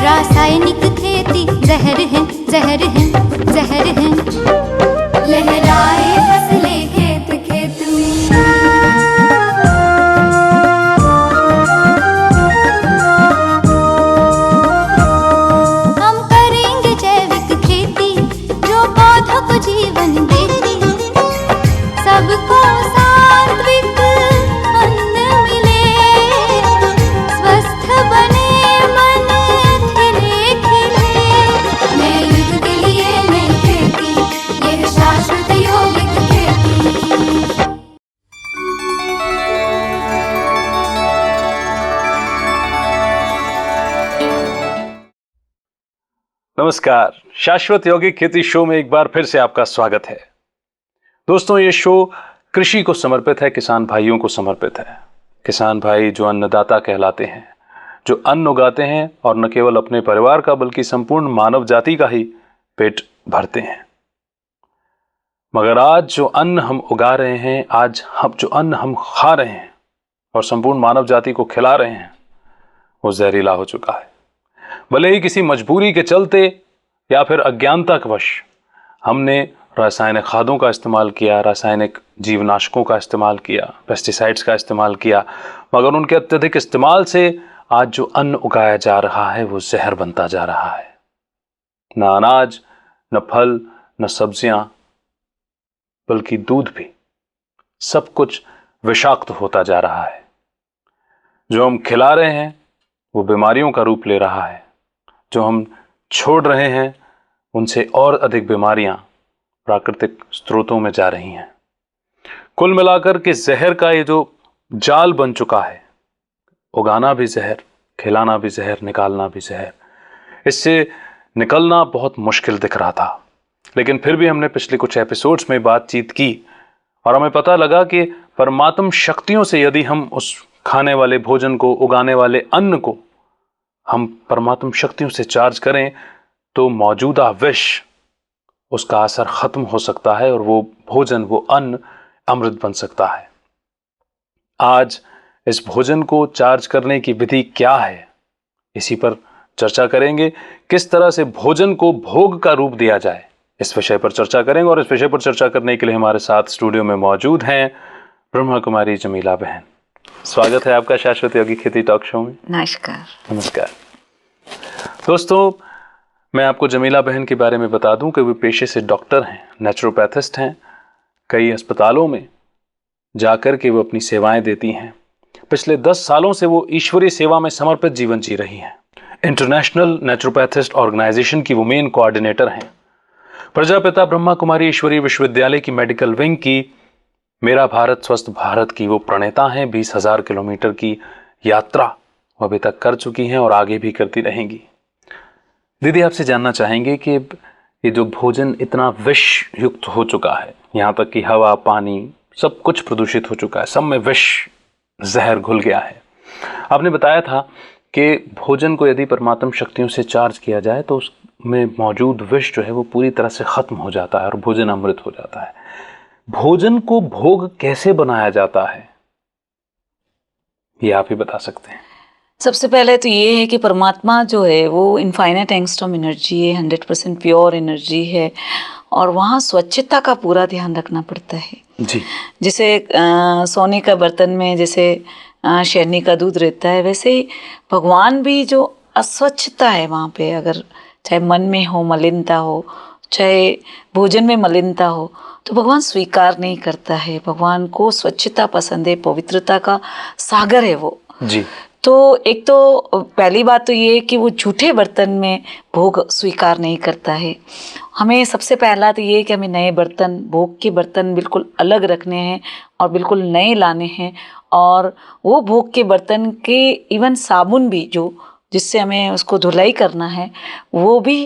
रासायनिक खेती जहर है, जहर है, जहर है। लहराए फसलें खेत खेत में। हम करेंगे जैविक खेती जो पौधों को जीवन देती, सबको सात्विक अन्न मिले, स्वस्थ बने मन खिले खिले। नए युग के लिए नई खेती, यह शाश्वत यौगिक खेती। नमस्कार, शाश्वत यौगिक खेती शो में एक बार फिर से आपका स्वागत है। दोस्तों, ये शो कृषि को समर्पित है, किसान भाइयों को समर्पित है। किसान भाई जो अन्नदाता कहलाते हैं, जो अन्न उगाते हैं और न केवल अपने परिवार का बल्कि संपूर्ण मानव जाति का ही पेट भरते हैं। मगर आज जो अन्न हम उगा रहे हैं, आज हम जो अन्न हम खा रहे हैं और संपूर्ण मानव जाति को खिला रहे हैं, वो जहरीला हो चुका है। भले ही किसी मजबूरी के चलते या फिर अज्ञानतावश हमने रासायनिक खादों का इस्तेमाल किया, रासायनिक जीवनाशकों का इस्तेमाल किया, पेस्टिसाइड्स का इस्तेमाल किया, मगर उनके अत्यधिक इस्तेमाल से आज जो अन्न उगाया जा रहा है वो जहर बनता जा रहा है। न अनाज, न फल, न सब्जियां, बल्कि दूध भी, सब कुछ विषाक्त होता जा रहा है। जो हम खिला रहे हैं वो बीमारियों का रूप ले रहा है, जो हम छोड़ रहे हैं उनसे और अधिक बीमारियां प्राकृतिक स्रोतों में जा रही हैं। कुल मिलाकर के जहर का ये जो जाल बन चुका है, उगाना भी जहर, खिलाना भी जहर, निकालना भी जहर, इससे निकलना बहुत मुश्किल दिख रहा था। लेकिन फिर भी हमने पिछले कुछ एपिसोड्स में बातचीत की और हमें पता लगा कि परमात्म शक्तियों से यदि हम उस खाने वाले भोजन को, उगाने वाले अन्न को हम परमात्म शक्तियों से चार्ज करें तो मौजूदा विष, उसका असर खत्म हो सकता है और वो भोजन, वो अन्न अमृत बन सकता है। आज इस भोजन को चार्ज करने की विधि क्या है, इसी पर चर्चा करेंगे। किस तरह से भोजन को भोग का रूप दिया जाए, इस विषय पर चर्चा करेंगे। और इस विषय पर चर्चा करने के लिए हमारे साथ स्टूडियो में मौजूद हैं ब्रह्मा कुमारी जमीला बहन। स्वागत है आपका शाश्वत यौगिक खेती टॉक शो में। नमस्कार। नमस्कार दोस्तों, मैं आपको जमीला बहन के बारे में बता दूं कि वो पेशे से डॉक्टर हैं, नेचुरोपैथिस्ट हैं। कई अस्पतालों में जाकर के वो अपनी सेवाएं देती हैं। पिछले 10 सालों से वो ईश्वरीय सेवा में समर्पित जीवन जी रही हैं। इंटरनेशनल नेचुरोपैथिस्ट ऑर्गेनाइजेशन की वो मेन कोऑर्डिनेटर हैं। प्रजापिता ब्रह्मा कुमारी ईश्वरीय विश्वविद्यालय की मेडिकल विंग की मेरा भारत स्वस्थ भारत की वो प्रणेता हैं। 20,000 किलोमीटर की यात्रा वो अभी तक कर चुकी हैं और आगे भी करती रहेंगी। दीदी, आपसे जानना चाहेंगे कि ये जो भोजन इतना विष युक्त हो चुका है, यहाँ तक कि हवा, पानी, सब कुछ प्रदूषित हो चुका है, सब में विष, जहर घुल गया है। आपने बताया था कि भोजन को यदि परमात्म शक्तियों से चार्ज किया जाए तो उसमें मौजूद विष जो है वो पूरी तरह से खत्म हो जाता है और भोजन अमृत हो जाता है। भोजन को भोग कैसे बनाया जाता है, ये आप ही बता सकते हैं। सबसे पहले तो ये है कि परमात्मा जो है वो इनफाइनाइट एंगस्ट्रॉम एनर्जी है, 100% प्योर एनर्जी है और वहाँ स्वच्छता का पूरा ध्यान रखना पड़ता है जी। जैसे सोने का बर्तन में जैसे शहनी का दूध रहता है, वैसे ही भगवान भी जो अस्वच्छता है वहाँ पे, अगर चाहे मन में हो मलिनता हो, चाहे भोजन में मलिनता हो, तो भगवान स्वीकार नहीं करता है। भगवान को स्वच्छता पसंद है, पवित्रता का सागर है वो जी। तो एक तो पहली बात तो ये है कि वो झूठे बर्तन में भोग स्वीकार नहीं करता है। हमें सबसे पहला तो ये है कि हमें नए बर्तन, भोग के बर्तन बिल्कुल अलग रखने हैं और बिल्कुल नए लाने हैं। और वो भोग के बर्तन के इवन साबुन भी जो जिससे हमें उसको धुलाई करना है वो भी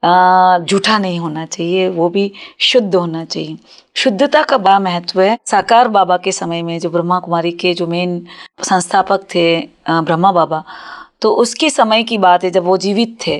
झूठा नहीं होना चाहिए, वो भी शुद्ध होना चाहिए। शुद्धता का बड़ा महत्व है। साकार बाबा के समय में जो ब्रह्मा कुमारी के जो मेन संस्थापक थे ब्रह्मा बाबा, तो उसके समय की बात है जब वो जीवित थे।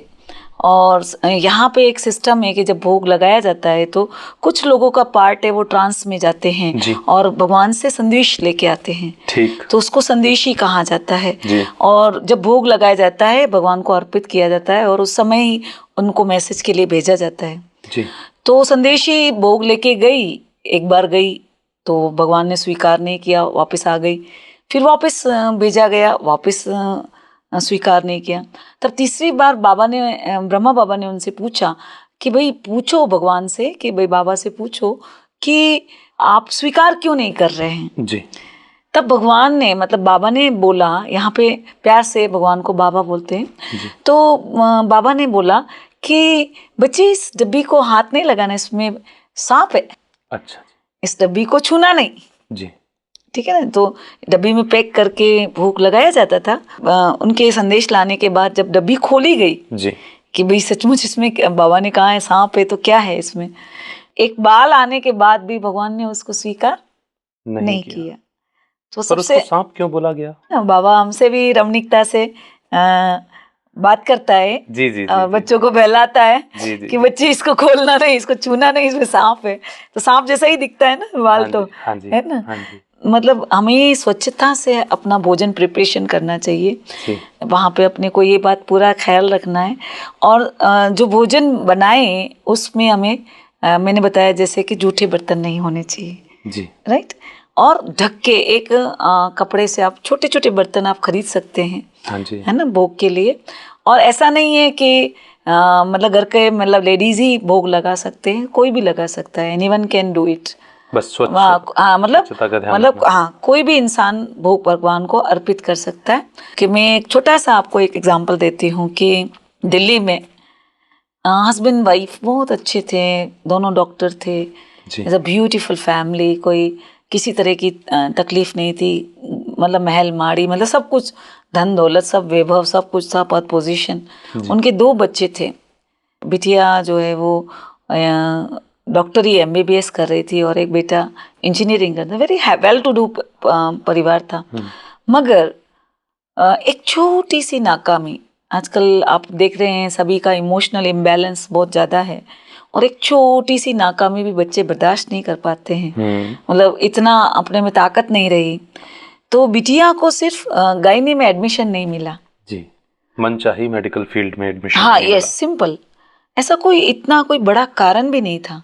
और यहाँ पे एक सिस्टम है कि जब भोग लगाया जाता है तो कुछ लोगों का पार्ट है वो ट्रांस में जाते जी। हैं और भगवान से संदेश लेके आते हैं, ठीक। तो उसको संदेश ही कहा जाता है। जी। और जब भोग लगाया जाता है भगवान को अर्पित किया जाता है और उस समय ही उनको मैसेज के लिए भेजा जाता है। जी। तो संदेशी भोग लेके गई, एक बार गई तो भगवान ने स्वीकार नहीं किया, वापस आ गई, फिर वापस भेजा गया, वापस स्वीकार नहीं किया। तब तीसरी बार बाबा ने ब्रह्मा बाबा ने उनसे पूछा कि भाई पूछो भगवान से, कि भाई बाबा से पूछो कि आप स्वीकार क्यों नहीं कर रहे हैं। जी। तब भगवान ने मतलब बाबा ने बोला, यहाँ पे प्यार से भगवान को बाबा बोलते हैं, तो बाबा ने बोला कि बच्ची इस डब्बी को हाथ नहीं लगाना, इसमें सांप है। अच्छा। इस डब्बी को छूना नहीं। जी। ठीक है ना। तो डब्बी में पैक करके भोग लगाया जाता था। उनके संदेश लाने के बाद जब डब्बी खोली गई जी। कि भाई सचमुच इसमें बाबा ने कहा है सांप है तो क्या है इसमें, एक बाल आने के बाद भी भगवान ने उसको स्वीकार नहीं किया। तो सबसे उसको सांप क्यों बोला गया? बाबा हमसे भी रमणीकता से बात करता है। जी जी, बच्चों को बहलाता है जी, जी, कि बच्चे इसको खोलना नहीं, इसको छूना नहीं, इसमें सांप है। तो सांप जैसा ही दिखता है ना बाल, तो है ना। मतलब हमें स्वच्छता से अपना भोजन प्रिपरेशन करना चाहिए, वहाँ पे अपने को ये बात पूरा ख्याल रखना है। और जो भोजन बनाए उसमें हमें मैंने बताया जैसे कि जूठे बर्तन नहीं होने चाहिए जी। राइट। और ढक के एक कपड़े से आप छोटे छोटे बर्तन आप खरीद सकते हैं, हाँ जी, है ना, भोग के लिए। और ऐसा नहीं है कि मतलब घर के मतलब लेडीज ही भोग लगा सकते हैं, कोई भी लगा सकता है, एनीवन कैन डू इट। बस स्वच्छ, हाँ मतलब हाँ कोई भी इंसान भोग भगवान को अर्पित कर सकता है। कि मैं एक छोटा सा आपको एक एग्जांपल देती हूँ कि दिल्ली में हस्बैंड वाइफ बहुत अच्छे थे, दोनों डॉक्टर थे, इट्स अ ब्यूटीफुल फैमिली, कोई किसी तरह की तकलीफ नहीं थी, मतलब महल माड़ी, मतलब सब कुछ, धन दौलत सब, वैभव सब कुछ था, पद पोजीशन। उनके 2 बच्चे थे, बिटिया जो है वो डॉक्टरी MBBS कर रही थी और एक बेटा इंजीनियरिंग करता, वेरी वेल टू डू परिवार था। मगर एक छोटी सी नाकामी, आजकल आप देख रहे हैं सभी का इमोशनल इम्बैलेंस बहुत ज़्यादा है, और एक छोटी सी नाकामी भी बच्चे बर्दाश्त नहीं कर पाते हैं, मतलब इतना अपने में ताकत नहीं रही। तो बिटिया को सिर्फ गायनी में एडमिशन नहीं मिला जी, मनचाही मेडिकल फील्ड में एडमिशन। हाँ यस, सिंपल, ऐसा कोई इतना कोई बड़ा कारण भी नहीं था,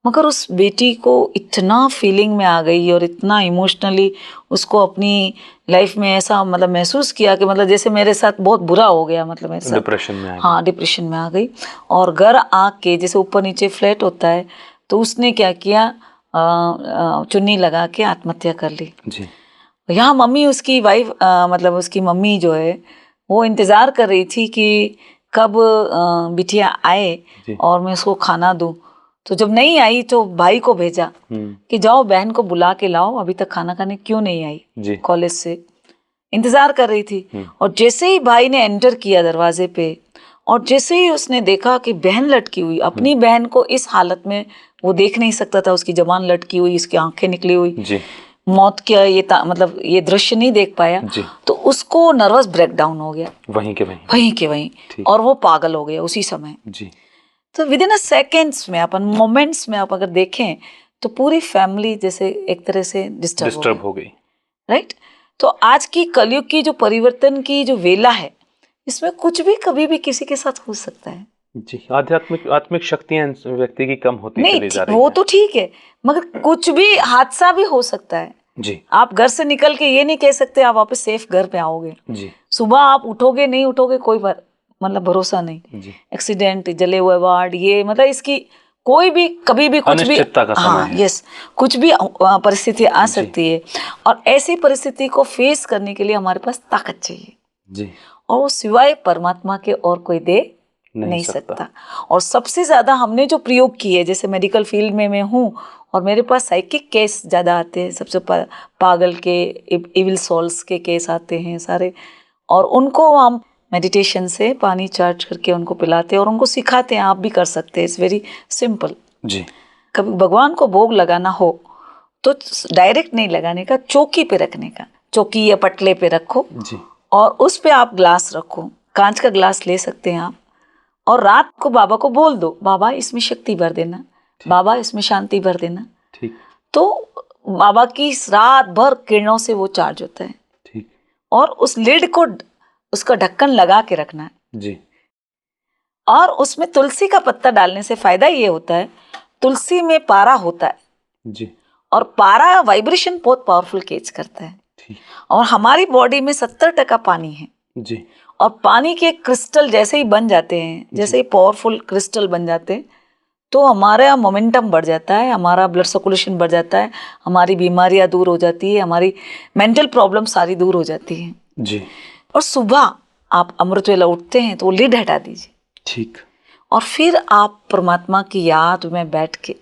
मगर उस बेटी को इतना फीलिंग में आ गई और इतना इमोशनली उसको अपनी लाइफ में ऐसा मतलब महसूस किया कि मतलब जैसे मेरे साथ बहुत बुरा हो गया, मतलब मेरे साथ डिप्रेशन में आ गई। हाँ डिप्रेशन में आ गई। और घर आके जैसे ऊपर नीचे फ्लैट होता है, तो उसने क्या किया, चुन्नी लगा के आत्महत्या कर ली जी। यहाँ मम्मी उसकी वाइफ मतलब उसकी मम्मी जो है वो इंतज़ार कर रही थी कि कब बिटिया आए और मैं उसको खाना दूँ। तो जब नहीं आई तो भाई को भेजा कि जाओ बहन को बुला के लाओ, अभी तक खाना खाने क्यों नहीं आई, कॉलेज से इंतज़ार कर रही थी। और जैसे ही भाई ने एंटर किया दरवाजे पे, और जैसे ही उसने देखा कि बहन लटकी हुई, अपनी बहन को इस हालत में वो देख नहीं सकता था, उसकी जबान लटकी हुई, इसकी आंखें निकली हुई, मौत का ये मतलब ये दृश्य नहीं देख पाया, तो उसको नर्वस ब्रेकडाउन हो गया वहीं के वहीं और वो पागल हो गया उसी समय जी। तो विद इन अ सेकेंड्स में, अपन मोमेंट्स में आप अगर देखें तो पूरी फैमिली जैसे एक तरह से डिस्टर्ब हो गई राइट। तो आज की कलयुग की जो परिवर्तन की जो वेला है, इसमें कुछ भी कभी भी किसी के साथ हो सकता है जी। आत्मिक शक्तियां व्यक्ति की कम होती चली जा रही वो तो ठीक है, मगर कुछ भी हादसा भी हो सकता है जी। आप घर से निकल के ये नहीं कह सकते आप वापस सेफ घर पे आओगे जी। सुबह आप उठोगे नहीं उठोगे कोई मतलब भरोसा नहीं जी। एक्सीडेंट, जले हुए वार्ड, ये मतलब इसकी कोई भी कभी भी कुछ भी हाँ यस कुछ भी परिस्थिति आ सकती है। और ऐसी परिस्थिति को फेस करने के लिए हमारे पास ताकत चाहिए जी। और वो सिवाय परमात्मा के और कोई दे नहीं सकता। और सबसे ज्यादा हमने जो प्रयोग किए, जैसे मेडिकल फील्ड में मैं हूँ और मेरे पास साइकिक केस ज़्यादा आते हैं, सबसे पागल के, इविल सोल्स के केस आते हैं सारे, और उनको हम मेडिटेशन से पानी चार्ज करके उनको पिलाते हैं और उनको सिखाते हैं, आप भी कर सकते हैं, इट्स वेरी सिंपल जी। कभी भगवान को भोग लगाना हो तो डायरेक्ट नहीं लगाने का, चौकी पे रखने का, चौकी या पटले पे रखो जी। और उस पे आप ग्लास रखो, कांच का ग्लास ले सकते हैं आप, और रात को बाबा को बोल दो, बाबा इसमें शक्ति भर देना, बाबा इसमें शांति भर देना। ठीक। तो बाबा की रात भर किरणों से वो चार्ज होता है। ठीक। और उस लिड को, उसका ढक्कन लगा के रखना है जी। और उसमें तुलसी का पत्ता डालने से फायदा ये होता है, तुलसी में पारा होता है जी। और पारा वाइब्रेशन बहुत पावरफुल कैच करता है। ठीक। और हमारी बॉडी में 70% पानी है जी। और पानी के क्रिस्टल जैसे ही बन जाते हैं, जैसे ही पावरफुल क्रिस्टल बन जाते हैं, तो हमारा मोमेंटम बढ़ जाता है, हमारा ब्लड सर्कुलेशन बढ़ जाता है, हमारी बीमारियां दूर हो जाती है, हमारी मेंटल प्रॉब्लम सारी दूर हो जाती है। जी। और सुबह आप अमृत वेला उठते हैं तो वो लिड हटा दीजिए। ठीक। और फिर आप परमात्मा की याद में बैठ के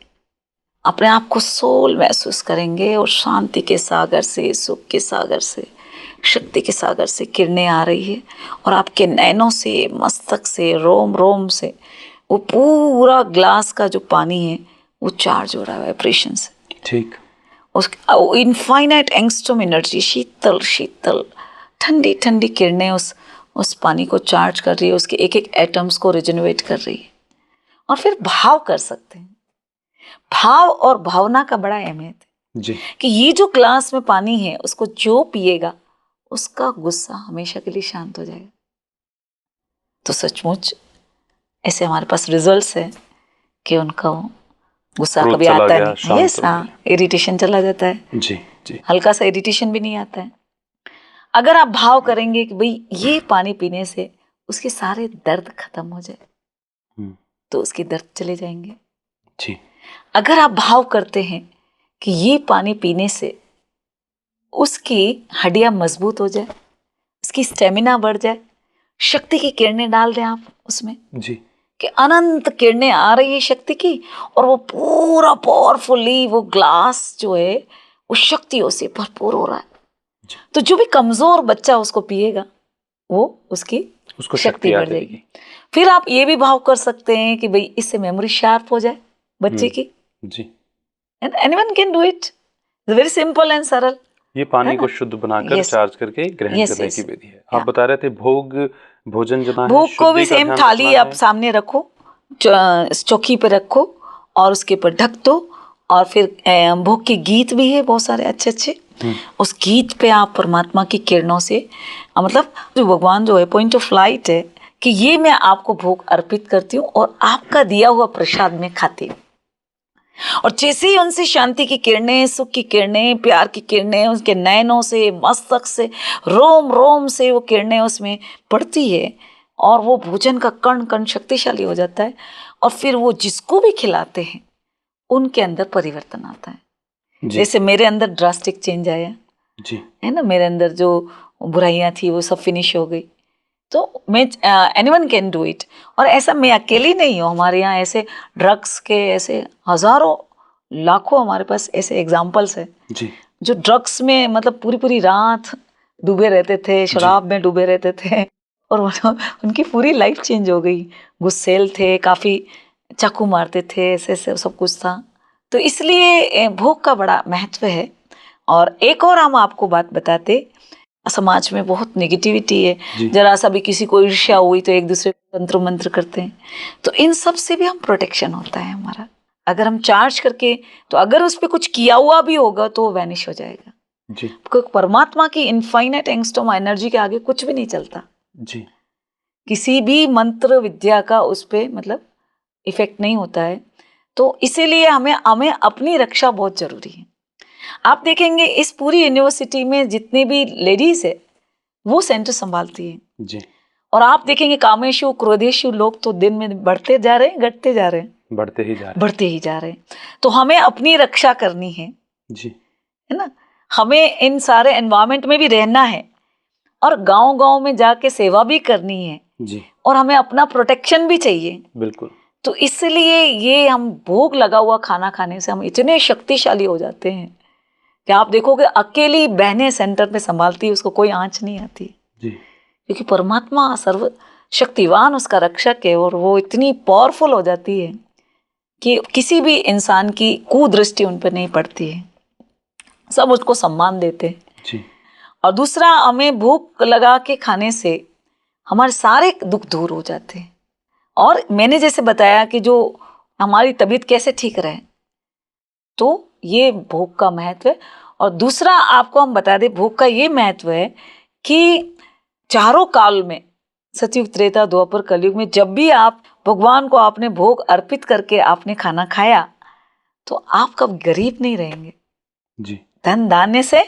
अपने आप को सोल महसूस करेंगे और शांति के सागर से, सुख के सागर से, शक्ति के सागर से किरणें आ रही है और आपके नैनों से, मस्तक से, रोम रोम से वो पूरा ग्लास का जो पानी है वो चार्ज हो रहा है वाइब्रेशन से। ठीक। उस इनफाइनाइट एंगस्ट्रॉम एनर्जी, शीतल शीतल ठंडी ठंडी किरणें उस पानी को चार्ज कर रही है, उसके एक एक एटम्स को रिजनरेट कर रही है। और फिर भाव कर सकते हैं। भाव और भावना का बड़ा अहमियत है जी। कि ये जो ग्लास में पानी है उसको जो पिएगा उसका गुस्सा हमेशा के लिए शांत हो जाएगा। तो सचमुच ऐसे हमारे पास रिजल्ट्स है कि उनका गुस्सा क्रोध कभी चला आता गया, नहीं, शांत यस, हो गया। हाँ, इरिटेशन चला जाता है, जी। जी। हल्का सा इरिटेशन भी नहीं आता है। अगर आप भाव करेंगे कि भाई ये पानी पीने से उसके सारे दर्द खत्म हो जाए, तो उसके दर्द चले जाएंगे। जी। अगर आप भाव करते हैं कि ये पानी पीने से उसकी हड्डियां मजबूत हो जाए, उसकी स्टेमिना बढ़ जाए, शक्ति की किरणें डाल दें आप उसमें जी। कि अनंत किरणें आ रही है शक्ति की और वो पूरा पावरफुली वो ग्लास जो है वो शक्तियों से भरपूर हो रहा है। तो जो भी कमजोर बच्चा उसको पिएगा वो उसको शक्ति बढ़ जाएगी। फिर आप ये भी भाव कर सकते हैं कि भाई इससे मेमोरी शार्प हो जाए बच्चे की। जी। And anyone can do it, very simple and सरल। ये पानी को शुद्ध बनाकर चार्ज करके ग्रहण करने की विधि है। आप बता रहे थे भोजन जना है, भोग को भी शुद्धि का सेम ध्यान थाली रखना आप है। सामने रखो, चौकी पे रखो और उसके ऊपर ढक दो। और फिर भोग के गीत भी है बहुत सारे अच्छे अच्छे, उस गीत पे आप परमात्मा की किरणों से मतलब जो भगवान जो है पॉइंट ऑफ लाइट है कि ये मैं आपको भोग अर्पित करती हूँ और आपका दिया हुआ प्रसाद में खाती हूँ। और जैसे ही उनसे शांति की किरणें, सुख की किरणें, प्यार की किरणें उसके नैनों से, मस्तक से, रोम रोम से वो किरणें उसमें पड़ती है और वो भोजन का कण कण शक्तिशाली हो जाता है। और फिर वो जिसको भी खिलाते हैं उनके अंदर परिवर्तन आता है। जैसे मेरे अंदर ड्रास्टिक चेंज आया जी, है ना, मेरे अंदर जो बुराइयां थी वो सब फिनिश हो गई। तो मैं एनीवन कैन डू इट। और ऐसा मैं अकेली नहीं हूँ, हमारे यहाँ ऐसे ड्रग्स के ऐसे हजारों लाखों हमारे पास ऐसे एग्जाम्पल्स हैं जी, जो ड्रग्स में मतलब पूरी पूरी रात डूबे रहते थे, शराब में डूबे रहते थे और उनकी पूरी लाइफ चेंज हो गई। गुस्सेल थे, काफ़ी चाकू मारते थे, ऐसे ऐसे सब कुछ था। तो इसलिए भोग का बड़ा महत्व है। और एक और हम आपको बात बताते, समाज में बहुत नेगेटिविटी है, जरा सा भी किसी को ईर्ष्या हुई तो एक दूसरे को तंत्र मंत्र करते हैं। तो इन सब से भी हम प्रोटेक्शन होता है हमारा। अगर हम चार्ज करके, तो अगर उस पर कुछ किया हुआ भी होगा तो वो वैनिश हो जाएगा जी, क्योंकि परमात्मा की इनफाइनाइट एंगस्ट्रॉम एनर्जी के आगे कुछ भी नहीं चलता। जी, किसी भी मंत्र विद्या का उस पर मतलब इफेक्ट नहीं होता है। तो इसीलिए हमें अपनी रक्षा बहुत जरूरी है। आप देखेंगे इस पूरी यूनिवर्सिटी में जितनी भी लेडीज है वो सेंटर संभालती है जी, और आप देखेंगे कामेशु क्रोधेशु लोग तो दिन में बढ़ते जा रहे हैं, घटते जा रहे हैं, बढ़ते ही जा रहे हैं। तो हमें अपनी रक्षा करनी है जी, है ना। हमें इन सारे एनवायरमेंट में भी रहना है और गांव-गांव में जाके सेवा भी करनी है जी, और हमें अपना प्रोटेक्शन भी चाहिए। बिल्कुल। तो इसलिए ये हम भोग लगा हुआ खाना खाने से हम इतने शक्तिशाली हो जाते हैं कि आप देखोगे अकेली बहनें सेंटर पे संभालती है, उसको कोई आंच नहीं आती जी, क्योंकि परमात्मा सर्व शक्तिवान उसका रक्षक है और वो इतनी पावरफुल हो जाती है कि किसी भी इंसान की कुदृष्टि उन पर नहीं पड़ती है, सब उसको सम्मान देते हैं। जी, और दूसरा, हमें भूख लगा के खाने से हमारे सारे दुख दूर हो जाते हैं और मैंने जैसे बताया कि जो हमारी तबीयत कैसे ठीक रहे, तो ये भोग का महत्व है। और दूसरा आपको हम बता दें, भोग का ये महत्व है कि चारों काल में, सतयुग, त्रेता, द्वापर, कलयुग में, जब भी आप भगवान को आपने भोग अर्पित करके आपने खाना खाया, तो आप कब गरीब नहीं रहेंगे जी, धन धान्य से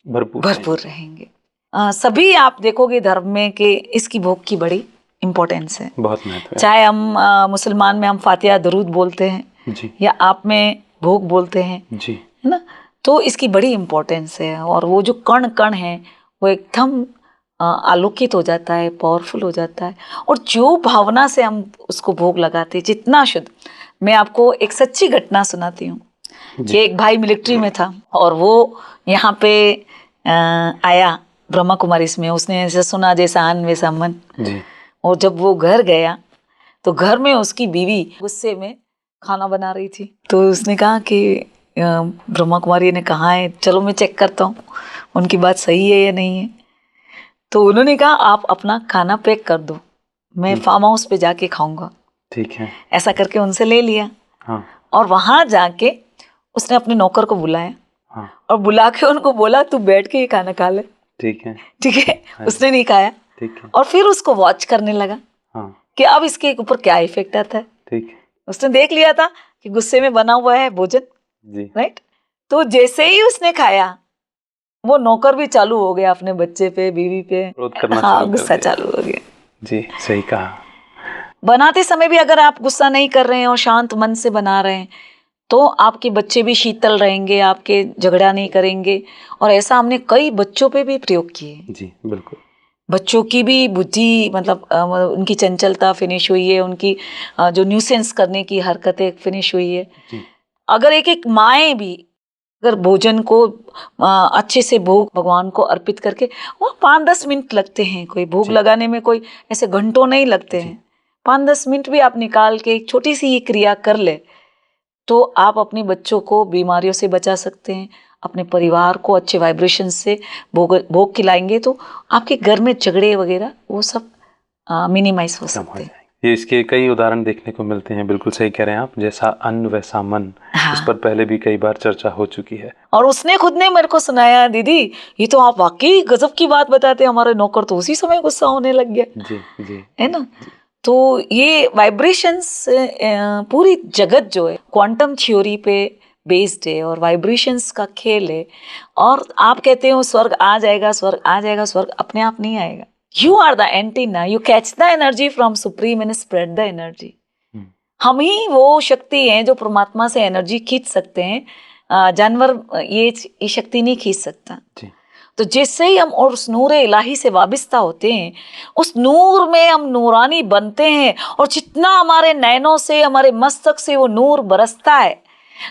भरपूर रहेंगे। सभी आप देखोगे धर्म में कि इसकी भोग की बड़ी इम्पोर्टेंस है, बहुत महत्व है। चाहे हम मुसलमान में हम फातिहा दरूद बोलते हैं जी या आप में भोग बोलते हैं, जी, है ना, तो इसकी बड़ी इम्पोर्टेंस है। और वो जो कण कण है वो एकदम आलोकित हो जाता है, पावरफुल हो जाता है। और जो भावना से हम उसको भोग लगाते हैं, जितना शुद्ध। मैं आपको एक सच्ची घटना सुनाती हूँ कि एक भाई मिलिट्री में था और वो यहाँ पे आया ब्रह्मा कुमारी में। उसने ऐसे सुना जैसा अन्न वैसा मन जी, और जब वो घर गया तो घर में उसकी बीवी गुस्से में खाना बना रही थी। तो उसने कहा कि ब्रह्मा कुमारी ने कहा है, चलो मैं चेक करता हूँ उनकी बात सही है या नहीं है। तो उन्होंने कहा आप अपना खाना पैक कर दो, मैं फार्म हाउस पे जाके खाऊंगा। ठीक है। ऐसा करके उनसे ले लिया। हाँ और वहां जाके उसने अपने नौकर को बुलाया। हाँ, और बुला के उनको बोला तू बैठ के ये खाना खा ले। ठीक है। ठीक है, उसने नहीं खाया। ठीक है। और फिर उसको वॉच करने लगा हाँ, कि अब इसके ऊपर क्या इफेक्ट आता है। ठीक है। उसने देख लिया था कि गुस्से में बना हुआ है भोजन, जी, राइट। तो जैसे ही उसने खाया, वो नौकर भी चालू हो गया अपने बच्चे पे, बीवी पे, क्रोध करना हाँ, शुरू कर गुस्सा दिया। चालू हो गया। जी, सही कहा। बनाते समय भी अगर आप गुस्सा नहीं कर रहे हैं और शांत मन से बना रहे हैं, तो आपके बच्चे भी शीतल रहेंगे, आपके झगड़ा नहीं करेंगे। और ऐसा हमने कई बच्चों पे भी प्रयोग किए। जी, बिल्कुल। बच्चों की भी बुद्धि मतलब उनकी चंचलता फिनिश हुई है, उनकी जो न्यूसेंस करने की हरकतें फिनिश हुई है। जी, अगर एक एक माएँ भी अगर भोजन को अच्छे से भोग भगवान को अर्पित करके, वो 5-10 मिनट लगते हैं, कोई भोग जी। लगाने में कोई ऐसे घंटों नहीं लगते जी। हैं। 5-10 मिनट भी आप निकाल के एक छोटी सी ये क्रिया कर ले, तो आप अपने बच्चों को बीमारियों से बचा सकते हैं, अपने परिवार को अच्छे वाइब्रेशन से भोग खिलाएंगे, तो आपके घर में झगड़े वगैरह वो सब मिनिमाइज हो कम हो सकते हैं। जाएंगे। ये इसके कई उदाहरण देखने को मिलते हैं। बिल्कुल सही कह रहे हैं आप। जैसा अन्न वैसा मन, हाँ। इस पर पहले भी कई बार चर्चा हो चुकी है। और उसने खुद ने मेरे को सुनाया, दीदी ये तो आप वाकई गजब की बात बताते हैं, हमारे नौकर तो उसी समय गुस्सा होने लग गया, जी जी, है ना। तो ये वाइब्रेशंस, पूरी जगत जो है क्वांटम थ्योरी पे बेस्ड है और वाइब्रेशंस का खेल है। और आप कहते हो स्वर्ग आ जाएगा, स्वर्ग आ जाएगा, स्वर्ग अपने आप नहीं आएगा। You are the antenna, you catch the energy from supreme and spread the energy. हम ही वो शक्ति हैं जो परमात्मा से एनर्जी खींच सकते हैं। जानवर ये शक्ति नहीं खींच सकता। जी। तो जैसे ही हम और उस नूर इलाही से वाबिस्ता होते हैं, उस नूर में हम नूरानी बनते हैं। और जितना हमारे नैनों से, हमारे मस्तक से वो नूर बरसता है,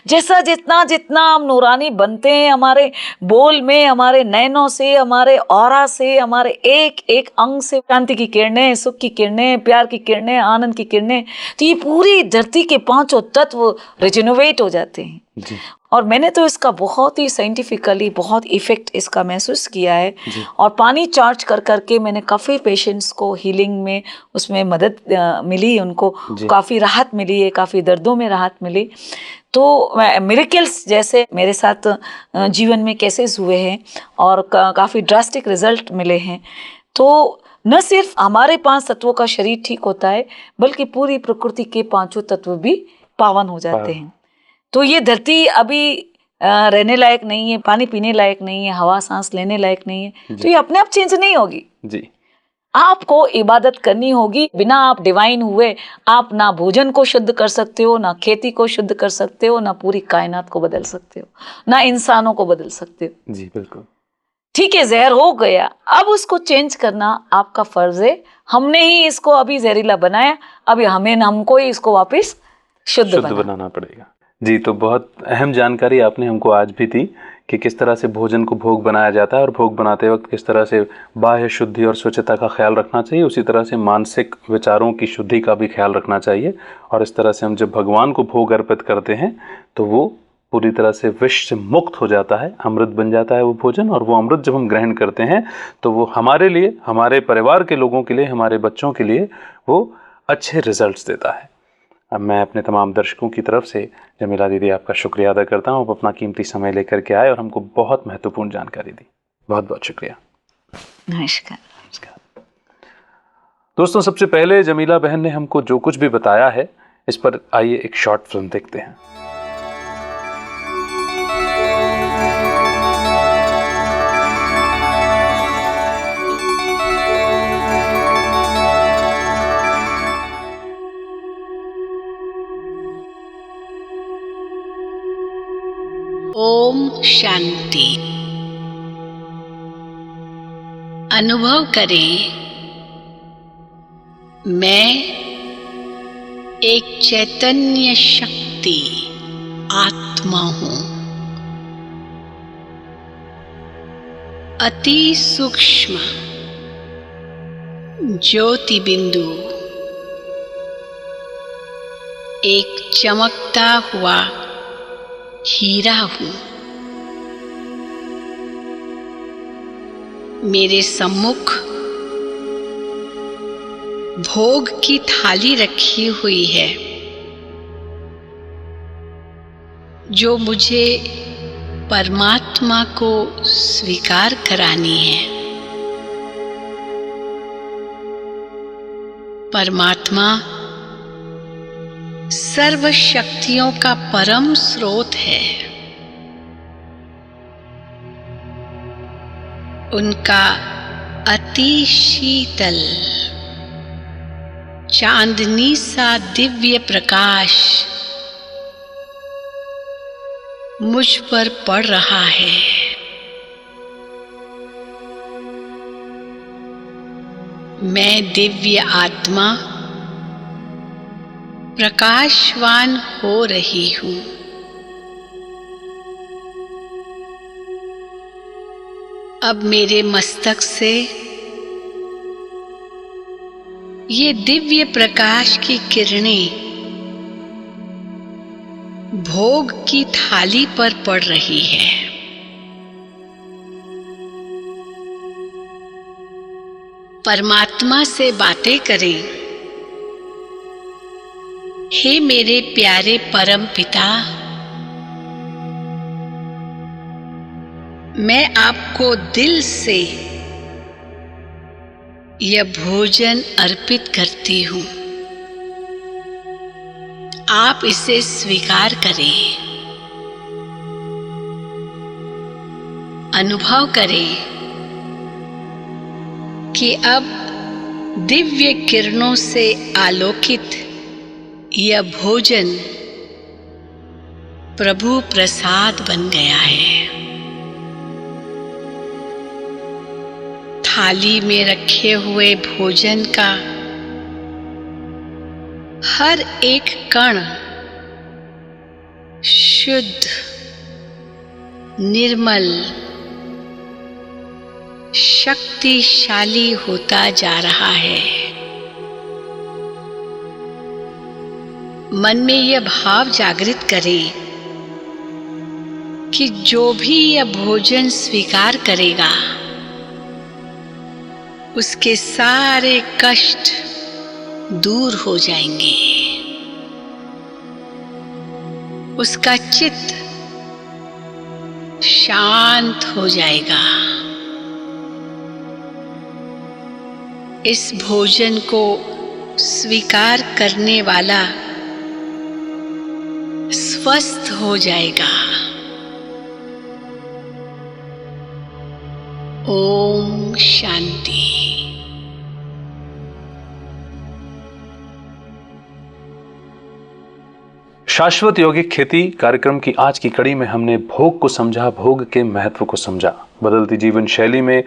जैसा जितना जितना हम नूरानी बनते हैं, हमारे बोल में, हमारे नैनों से, हमारे ऑरा से, हमारे एक एक अंग से शांति की किरणें, सुख की किरणें, प्यार की किरणें, आनंद की किरणें, तो ये पूरी धरती के 5 तत्व रिजेनोवेट हो जाते हैं। जी। और मैंने तो इसका बहुत ही साइंटिफिकली बहुत इफेक्ट इसका महसूस किया है। जी। और पानी चार्ज कर करके मैंने काफ़ी पेशेंट्स को हीलिंग में उसमें मदद मिली, उनको जी। काफ़ी राहत मिली है, काफ़ी दर्दों में राहत मिली। तो मिरेकल्स जैसे मेरे साथ जीवन में केसेस हुए हैं और काफ़ी ड्रास्टिक रिजल्ट मिले हैं। तो न सिर्फ हमारे 5 तत्वों का शरीर ठीक होता है, बल्कि पूरी प्रकृति के 5 तत्व भी पावन हो जाते हैं। तो ये धरती अभी रहने लायक नहीं है, पानी पीने लायक नहीं है, हवा सांस लेने लायक नहीं है, तो ये अपने आप चेंज नहीं होगी। जी। आपको इबादत करनी होगी। बिना आप डिवाइन हुए आप ना भोजन को शुद्ध कर सकते हो, ना खेती को शुद्ध कर सकते हो, ना पूरी कायनात को बदल सकते हो, ना इंसानों को बदल सकते हो। जी, बिल्कुल। ठीक है, जहर हो गया, अब उसको चेंज करना आपका फर्ज है। हमने ही इसको अभी जहरीला बनाया, अभी हमको ही इसको वापस शुद्ध बनाना पड़ेगा। जी, तो बहुत अहम जानकारी आपने हमको आज भी दी कि किस तरह से भोजन को भोग बनाया जाता है और भोग बनाते वक्त किस तरह से बाह्य शुद्धि और स्वच्छता का ख्याल रखना चाहिए, उसी तरह से मानसिक विचारों की शुद्धि का भी ख्याल रखना चाहिए। और इस तरह से हम जब भगवान को भोग अर्पित करते हैं तो वो पूरी तरह से विष से मुक्त हो जाता है, अमृत बन जाता है वो भोजन। और वो अमृत जब हम ग्रहण करते हैं तो वो हमारे लिए, हमारे परिवार के लोगों के लिए, हमारे बच्चों के लिए वो अच्छे रिजल्ट्स देता है। अब मैं अपने तमाम दर्शकों की तरफ से जमीला दीदी आपका शुक्रिया अदा करता हूँ। आप अपना कीमती समय लेकर के आए और हमको बहुत महत्वपूर्ण जानकारी दी। बहुत बहुत शुक्रिया। नमस्कार। दोस्तों, सबसे पहले जमीला बहन ने हमको जो कुछ भी बताया है इस पर आइए एक शॉर्ट फिल्म देखते हैं। ओम शांति। अनुभव करें, मैं एक चैतन्य शक्ति आत्मा हूं। अति सूक्ष्म ज्योति बिंदु, एक चमकता हुआ हीरा हूं। मेरे सम्मुख भोग की थाली रखी हुई है जो मुझे परमात्मा को स्वीकार करानी है। परमात्मा सर्व शक्तियों का परम स्रोत है। उनका अति शीतल चांदनी सा दिव्य प्रकाश मुझ पर पड़ रहा है। मैं दिव्य आत्मा प्रकाशवान हो रही हूं। अब मेरे मस्तक से ये दिव्य प्रकाश की किरणें भोग की थाली पर पड़ रही है। परमात्मा से बातें करें। हे मेरे प्यारे परम पिता, मैं आपको दिल से यह भोजन अर्पित करती हूं। आप इसे स्वीकार करें। अनुभव करें कि अब दिव्य किरणों से आलोकित यह भोजन प्रभु प्रसाद बन गया है। थाली में रखे हुए भोजन का हर एक कण शुद्ध, निर्मल, शक्तिशाली होता जा रहा है। मन में यह भाव जागृत करें कि जो भी यह भोजन स्वीकार करेगा उसके सारे कष्ट दूर हो जाएंगे। उसका चित्त शांत हो जाएगा। इस भोजन को स्वीकार करने वाला स्वस्थ हो जाएगा। ओम शांति। शाश्वत यौगिक खेती कार्यक्रम की आज की कड़ी में हमने भोग को समझा, भोग के महत्व को समझा। बदलती जीवन शैली में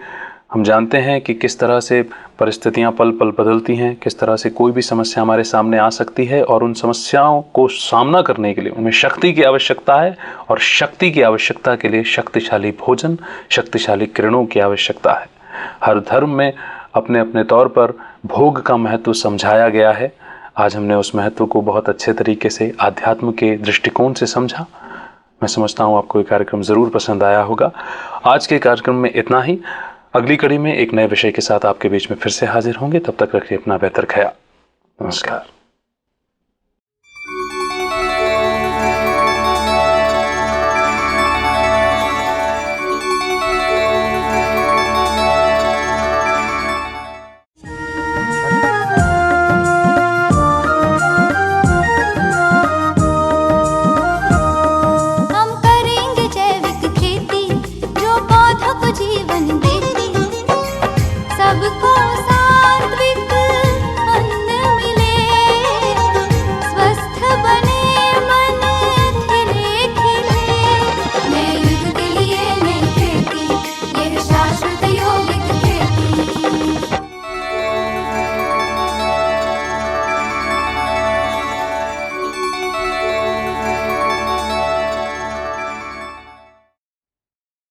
हम जानते हैं कि किस तरह से परिस्थितियां पल पल बदलती हैं, किस तरह से कोई भी समस्या हमारे सामने आ सकती है और उन समस्याओं को सामना करने के लिए उनमें शक्ति की आवश्यकता है और शक्ति की आवश्यकता के लिए शक्तिशाली भोजन, शक्तिशाली किरणों की आवश्यकता है। हर धर्म में अपने अपने तौर पर भोग का महत्व समझाया गया है। आज हमने उस महत्व को बहुत अच्छे तरीके से आध्यात्म के दृष्टिकोण से समझा। मैं समझता हूँ आपको ये कार्यक्रम ज़रूर पसंद आया होगा। आज के कार्यक्रम में इतना ही। अगली कड़ी में एक नए विषय के साथ आपके बीच में फिर से हाजिर होंगे। तब तक रखिए अपना बेहतर ख्याल। नमस्कार।